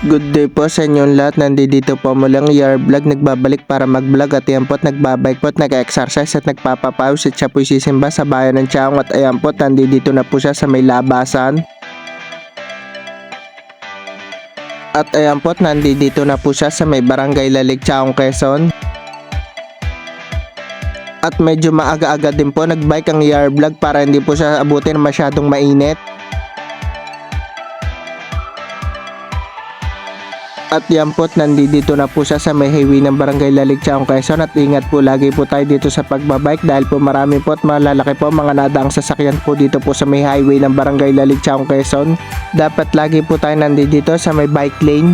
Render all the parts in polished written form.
Good day po sa inyong lahat. Nandito po mulang ER Vlog. Nagbabalik para mag-vlog at ayan po't nagbabike po't nag-exercise at nagpapapawis at siya po'y sisimba sa bayan ng Chaong at ayan po't nandito na po siya sa may labasan. At ayan po't nandito na po siya sa may barangay Lalig, Chaong, Quezon. At medyo maaga-aga din po nagbike ang ER Vlog para hindi po siya abutin masyadong mainit. At yan po't nandito na po siya sa may highway ng barangay Lalig, Chaong, Quezon at ingat po lagi po tayo dito sa pagbabike dahil po marami po at malalaki po mga nadaang sasakyan po dito po sa may highway ng barangay Lalig, Chaong, Quezon. Dapat lagi po tayo nandito sa may bike lane.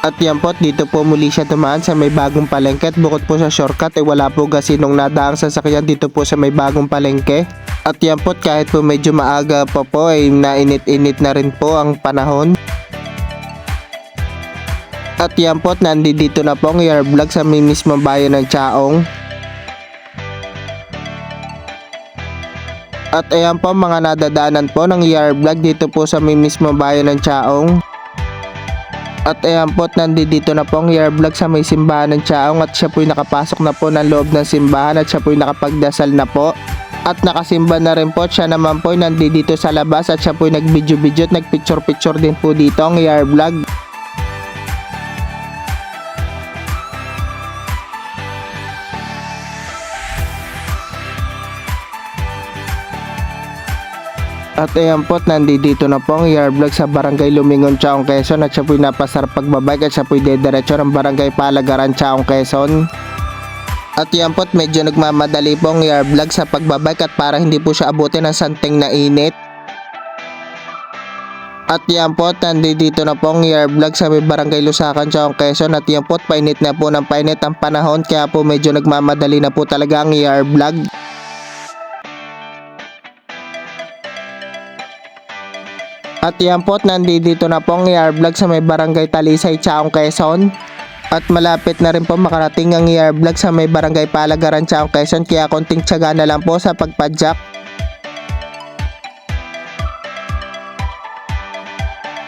At yan po't dito po muli siya dumaan sa may bagong palengke at bukod po sa shortcut wala po gasinong nadaang sasakyan dito po sa may bagong palengke. At yan po't kahit po medyo maaga pa po ay nainit-init na rin po ang panahon. At yan po't nandito na po ang ER Vlog sa may mismong bayan ng Chaong. At ayan po mga nadadaanan po ng ER Vlog dito po sa may mismong bayan ng Chaong. At ayan po't nandito na po ang ER Vlog sa may simbahan ng Chaong at siya po'y nakapasok na po ng loob ng simbahan at siya po'y nakapagdasal na po. At nakasimba na rin po siya naman po'y nandito sa labas at siya po'y nag-video at nag-picture din po dito ang ER Vlog. At ayan po't nandito na po ang ER Vlog sa barangay Lumingon, Chaong, Quezon at siya po'y napasarap pagbabike at siya po'y dediretso ng barangay Palagaran, Chaong, Quezon. At yan po't medyo nagmamadali po ang ER Vlog sa pagbabike at para hindi po siya abutin ng santing na init. At yan po't nandito na po ang ER Vlog sa may barangay Lusakan, Chaong, Quezon at yan po't painit na po ng painit ang panahon kaya po medyo nagmamadali na po talaga ang ER Vlog. At yan po't nandito na po ang ER Vlog sa may barangay Talisay, Chaong, Quezon. At malapit na rin po makarating ang ER Vlog sa may barangay Palagaran, Chaong, Quezon kaya konting tiyaga na lang po sa pagpadyak.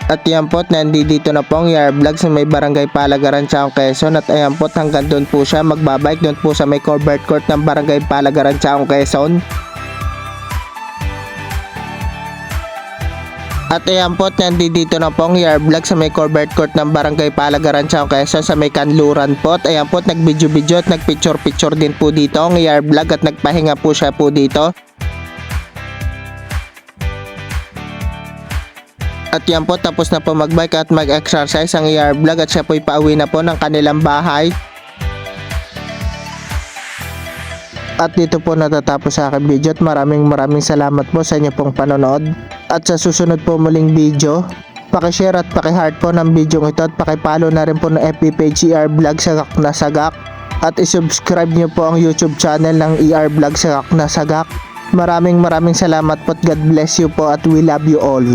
At yan po't nandito na po ang ER Vlog sa may barangay Palagaran, Chaong, Quezon at ayan po't hanggang doon po siya magbabike doon po sa may covered court ng barangay Palagaran, Chaong, Quezon. At ayan po't nandito na po ang ER Vlog sa may covered court ng barangay Palagaran, Chaong, Quezon sa may kanluran po. At ayan po't nag-video at nag-picture din po dito ang ER Vlog at nagpahinga po siya po dito. At yan po tapos na po magbike at mag-exercise ang ER Vlog at siya po'y pauwi na po ng kanilang bahay. At dito po natatapos sa aking video at maraming salamat po sa inyo pong panonood. At sa susunod po muling video, pakishare at pakiheart po ng video ito at pakipollow na rin po ng FB page ER Vlog Sagak na Sagak. At isubscribe nyo po ang YouTube channel ng ER Vlog Sagak na Sagak. Maraming salamat po at God bless you po at we love you all.